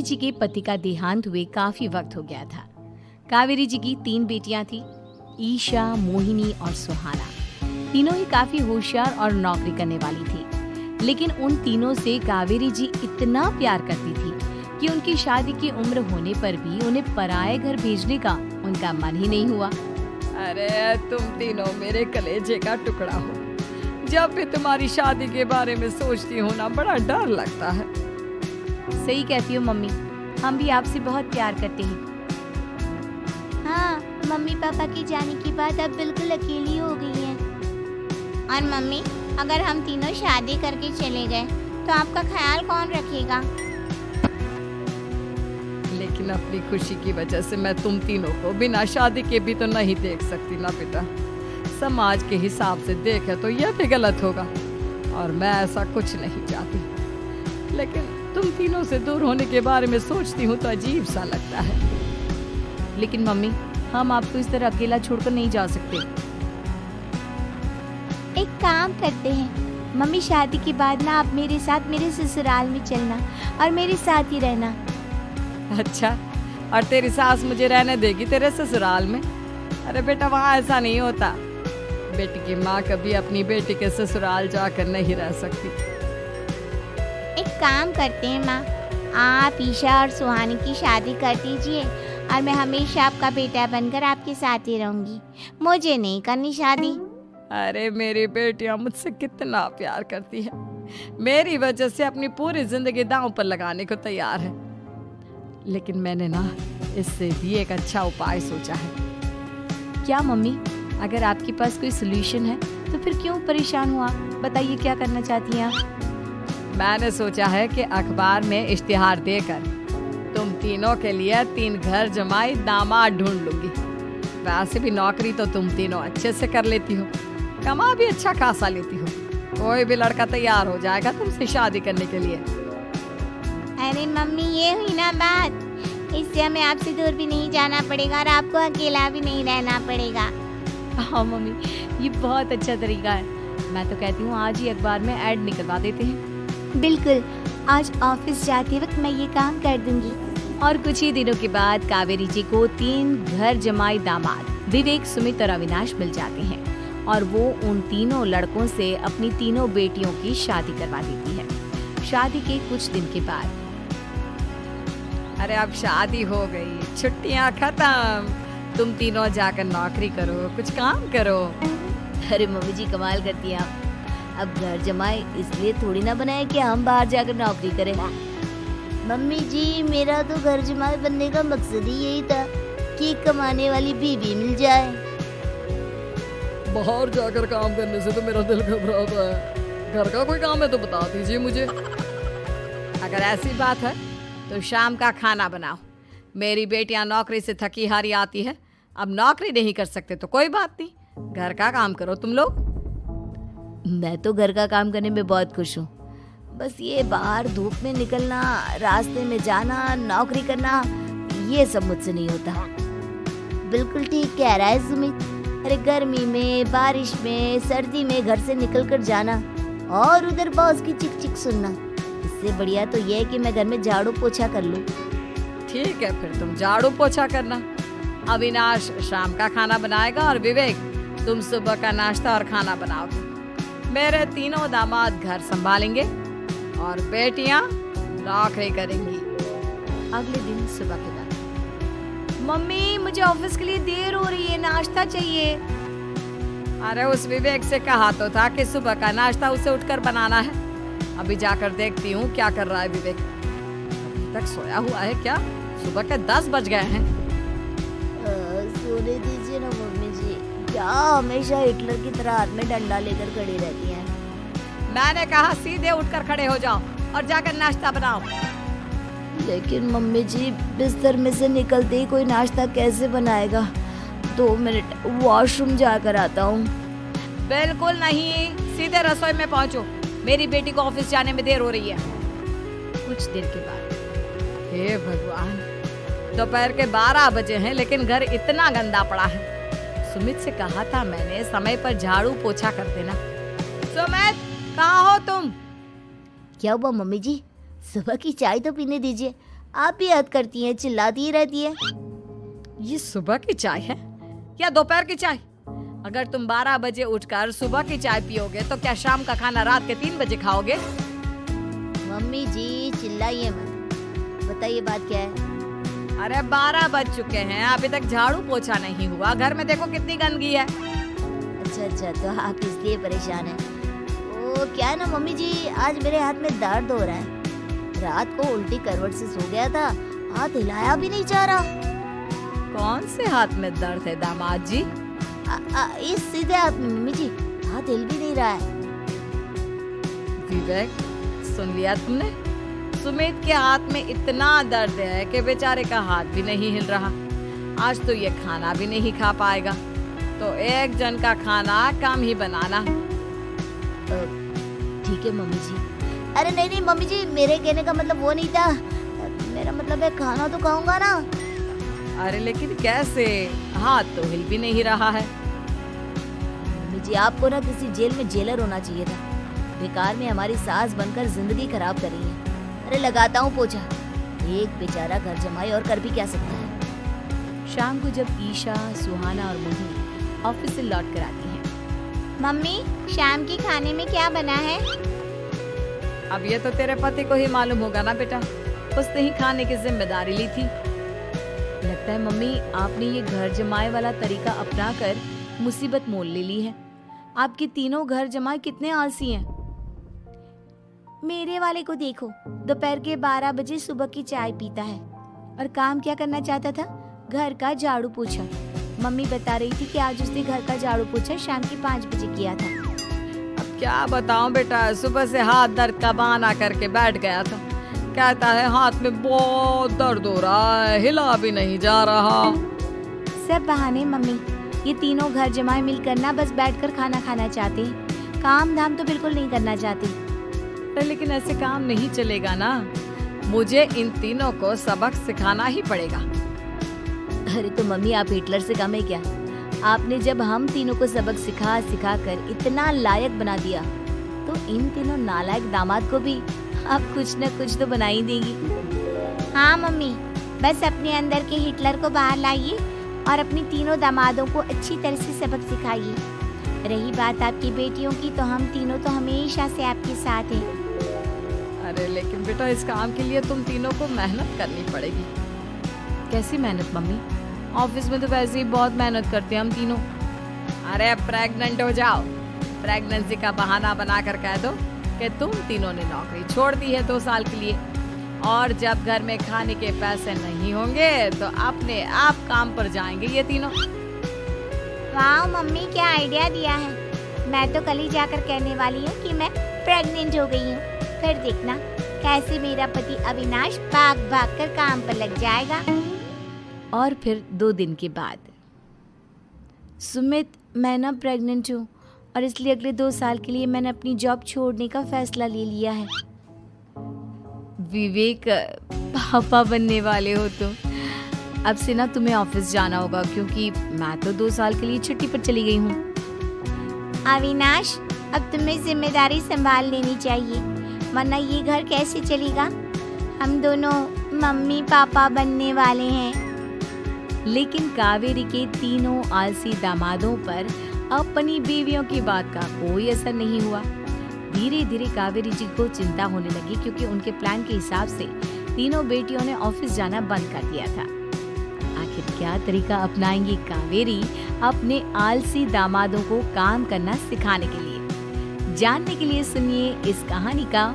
कावेरी जी के पति का देहांत हुए काफी वक्त हो गया था। कावेरी जी की 3 बेटियां थी, ईशा, मोहिनी और सुहाना। तीनों ही काफी होशियार और नौकरी करने वाली थी, लेकिन उन तीनों से कावेरी जी इतना प्यार करती थी कि उनकी शादी की उम्र होने पर भी उन्हें पराये घर भेजने का उनका मन ही नहीं हुआ। अरे तुम तीनों मेरे कलेजे का टुकड़ा हो। जब भी तुम्हारी शादी के बारे में सोचती हूँ ना, बड़ा डर लगता है। सही कहती हो मम्मी, हम भी आपसे बहुत प्यार करते हैं। हाँ, मम्मी पापा की जाने के बाद अब बिल्कुल अकेली हो गई हैं। और मम्मी, अगर हम तीनों शादी करके चले गए तो आपका ख्याल कौन रखेगा? लेकिन अपनी खुशी की वजह से मैं तुम तीनों को बिना शादी के भी तो नहीं देख सकती ना बेटा। समाज के हिसाब से देखे तो यह भी गलत होगा और मैं ऐसा कुछ नहीं चाहती। लेकिन तुम तीनों से दूर होने के बारे में सोचती हूँ तो अजीब सा लगता है। लेकिन मम्मी, हम आपको इस तरह अकेला छोड़कर नहीं जा सकते। एक काम करते हैं मम्मी, शादी के बाद ना आप मेरे साथ मेरे ससुराल में चलना और मेरे साथ ही रहना। अच्छा, और तेरी सास मुझे रहने देगी तेरे ससुराल में? अरे बेटा, वहाँ ऐसा नहीं होता। बेटी की माँ कभी अपनी बेटी के ससुराल जाकर नहीं रह सकती। एक काम करते हैं माँ, आप ईशा और सुहानी की शादी कर दीजिए और मैं हमेशा आपका बेटा बनकर आपके साथ ही रहूंगी। मुझे नहीं करनी शादी। अरे मेरी बेटियां मुझसे कितना प्यार करती है, मेरी वजह से अपनी पूरी जिंदगी दांव पर लगाने को तैयार है। लेकिन मैंने ना इससे भी एक अच्छा उपाय सोचा है। क्या मम्मी? अगर आपके पास कोई सोल्यूशन है तो फिर क्यों परेशान हुआ? बताइए, क्या करना चाहती हैं आप? मैंने सोचा है कि अखबार में इश्तिहार देकर तुम तीनों के लिए 3 घर जमाई दामाद ढूंढ लूंगी। वैसे भी नौकरी तो तुम तीनों अच्छे से कर लेती हो, कमा भी अच्छा खासा लेती हो। कोई भी लड़का तैयार हो जाएगा तुमसे शादी करने के लिए। अरे मम्मी, ये हुई ना बात। इससे हमें आपसे दूर भी नहीं जाना पड़ेगा और आपको अकेला भी नहीं रहना पड़ेगा। हाँ मम्मी, ये बहुत अच्छा तरीका है। मैं तो कहती हूँ आज ही अखबार में ऐड निकलवा देते हैं। बिल्कुल, आज ऑफिस जाते वक्त मैं ये काम कर दूंगी। और कुछ ही दिनों के बाद कावेरी जी को 3 घर जमाई दामाद विवेक, सुमित और अविनाश मिल जाते हैं और वो उन तीनों लड़कों से अपनी तीनों बेटियों की शादी करवा देती है। शादी के कुछ दिन के बाद, अरे अब शादी हो गई, छुट्टियां खत्म, तुम तीनों जाकर नौकरी करो, कुछ काम करो। अरे मम्मी जी, कमाल करती हैं आप। अब घर जमाए इसलिए थोड़ी ना बनाए कि हम बाहर जाकर नौकरी करें। मम्मी जी, मेरा तो घर जमाई बनने का मकसद ही यही था कि कमाने वाली बीवी मिल जाए। बाहर जाकर काम करने से तो मेरा दिल घबराता है। घर का कोई काम है तो बता दीजिए मुझे। अगर ऐसी बात है तो शाम का खाना बनाओ। मेरी बेटियां नौकरी से थकी हारी आती है, अब नौकरी नहीं कर सकते तो कोई बात नहीं, घर का काम करो तुम लोग। मैं तो घर का काम करने में बहुत खुश हूँ। बस ये बाहर धूप में निकलना, रास्ते में जाना, नौकरी करना, ये सब मुझसे नहीं होता। बिल्कुल ठीक कह रहा है सुमित। अरे गर्मी में, बारिश में, सर्दी में घर से निकलकर जाना और उधर बॉस की चिक चिक सुनना, इससे बढ़िया तो ये है कि मैं घर में झाड़ू पोछा कर लूं। ठीक है, फिर तुम झाड़ू पोछा करना। अविनाश शाम का खाना बनाएगा और विवेक तुम सुबह का नाश्ता और खाना बनाओगे। मेरे तीनों दामाद घर संभालेंगे और बेटियां नौकरी करेंगी। अगले दिन सुबह के बाद, मम्मी मुझे ऑफिस के लिए देर हो रही है, नाश्ता चाहिए। अरे उस विवेक से कहा तो था कि सुबह का नाश्ता उसे उठकर बनाना है। अभी जाकर देखती हूँ क्या कर रहा है विवेक। अभी तक सोया हुआ है क्या? सुबह के 10 बज गए हैं। सोने दीजिए ना मम्मी जी, क्या हमेशा हिटलर की तरह हाथ में डंडा लेकर खड़ी रहती हैं। मैंने कहा सीधे उठकर खड़े हो जाओ और जाकर नाश्ता बनाओ। लेकिन मम्मी जी, बिस्तर में से निकलते ही कोई नाश्ता कैसे बनाएगा? 2 मिनट, वॉशरूम जाकर आता हूँ। बिल्कुल नहीं, सीधे रसोई में पहुँचो, मेरी बेटी को ऑफिस जाने में देर हो रही है। कुछ देर के बाद, हे भगवान, दोपहर के 12 बजे हैं लेकिन घर इतना गंदा पड़ा है। सुमित से कहा था मैंने समय पर झाड़ू पोछा कर देना। सुमित, कहाँ हो तुम? क्या हुआ मम्मी जी? सुबह की चाय तो पीने दीजिए, आप भी हद करती हैं, चिल्लाती ही रहती है। ये सुबह की चाय है या दोपहर की चाय? अगर तुम 12 बजे उठकर सुबह की चाय पियोगे तो क्या शाम का खाना रात के 3 बजे खाओगे? मम्मी जी चिल्लाइए मत, बताइए बात क्या है। अरे 12 बज चुके हैं, अभी तक झाड़ू पोछा नहीं हुआ, घर में देखो कितनी गंदगी है। अच्छा, तो आप इसलिए परेशान हैं। ओ क्या है ना मम्मी जी, आज मेरे हाथ में दर्द हो रहा है। रात को उल्टी करवट से सो गया था, हाथ हिलाया भी नहीं जा रहा। कौन से हाथ में दर्द है दामाद जी? इस सीधे हाथ में मम्मी जी, हाथ हिल भी नहीं रहा है। विवेक, सुन लिया तुमने? सुमित के हाथ में इतना दर्द है कि बेचारे का हाथ भी नहीं हिल रहा। आज तो ये खाना भी नहीं खा पाएगा, तो एक जन का खाना कम ही बनाना। ठीक है मम्मी जी। अरे नहीं मम्मी जी, मेरे कहने का मतलब वो नहीं था। मेरा मतलब है खाना तो खाऊंगा ना। अरे लेकिन कैसे? हाथ तो हिल भी नहीं रहा है। मम्मी जी आपको ना किसी जेल में जेलर होना चाहिए था। बेकार में हमारी सास बनकर जिंदगी खराब कर रही है। अरे लगाता हूँ पोछा। एक बेचारा घर जमाई और कर भी क्या सकता है। शाम को जब ईशा, सुहाना और मोहिनी ऑफिस से लौट कर आती हैं। मम्मी शाम के खाने में क्या बना है? अब ये तो तेरे पति को ही मालूम होगा ना बेटा, उसने ही खाने की जिम्मेदारी ली थी। लगता है मम्मी आपने ये घर जमाए वाला तरीका अपनाकर मुसीबत मोल ले ली है। आपके तीनों घर जमाए कितने आलसी हैं। मेरे वाले को देखो, दोपहर के 12 बजे सुबह की चाय पीता है और काम क्या करना चाहता था? घर का झाड़ू पोछा। मम्मी बता रही थी कि आज उसने घर का झाड़ू पोछा शाम के 5 बजे किया था। अब क्या बताऊं बेटा, सुबह से हाथ दर्द का बहाना करके बैठ गया था। कहता है हाथ में बहुत दर्द हो रहा है, हिला भी नहीं जा रहा। सब बहाने मम्मी। ये तीनों घर जमाए मिलकर ना बस बैठकर खाना खाना चाहते हैं, काम धाम तो बिल्कुल नहीं करना चाहते। लेकिन ऐसे काम नहीं चलेगा ना, मुझे इन तीनों को सबक सिखाना ही पड़ेगा। अरे तो मम्मी आप हिटलर से कम है क्या? आपने जब हम तीनों को सबक सिखा कर इतना लायक बना दिया, तो इन तीनों नालायक दामाद को भी आप कुछ न कुछ तो बना ही देंगी। हाँ मम्मी, बस अपने अंदर के हिटलर को बाहर लाइए और अपनी तीनों दामादों को अच्छी तरह से सबक सिखाइए। रही बात आपकी बेटियों की, तो हम तीनों तो हमेशा से आपके साथ हैं। अरे लेकिन बेटा इस काम के लिए तुम तीनों को मेहनत करनी पड़ेगी। कैसी मेहनत मम्मी? ऑफिस में तो वैसे ही बहुत मेहनत करते हैं हम तीनों। अरे प्रेग्नेंट हो जाओ, प्रेगनेंसी का बहाना बनाकर कह दो कि तुम तीनों ने नौकरी छोड़ दी है 2 साल के लिए, और जब घर में खाने के पैसे नहीं होंगे तो अपने आप काम पर जाएंगे ये तीनों। वाह मम्मी, क्या आइडिया दिया है। मैं तो कल ही जाकर कहने वाली हूँ कि मैं प्रेग्नेंट हो गई हूँ। फिर देखना कैसे मेरा पति अविनाश भाग कर काम पर लग जाएगा। और फिर 2 दिन के बाद, सुमित मैं ना प्रेग्नेंट हूँ और इसलिए अगले 2 साल के लिए मैंने अपनी जॉब छोड़ने का फैसला ले लिया है। विवेक, पापा बनने वाले हो तुम। अब से ना तुम्हें ऑफिस जाना होगा, क्योंकि मैं तो 2 साल के लिए छुट्टी पर चली गई हूँ। अविनाश, अब तुम्हें जिम्मेदारी संभाल लेनी चाहिए, वरना ये घर कैसे चलेगा। हम दोनों मम्मी पापा बनने वाले हैं। लेकिन कावेरी के तीनों आलसी दामादों पर अपनी बीवियों की बात का कोई असर नहीं हुआ। धीरे धीरे कावेरी जी को चिंता होने लगी, क्योंकि उनके प्लान के हिसाब से तीनों बेटियों ने ऑफिस जाना बंद कर दिया था। आखिर क्या तरीका अपनाएंगी कावेरी अपने आलसी दामादों को काम करना सिखाने के लिए? जानने के लिए सुनिए इस कहानी का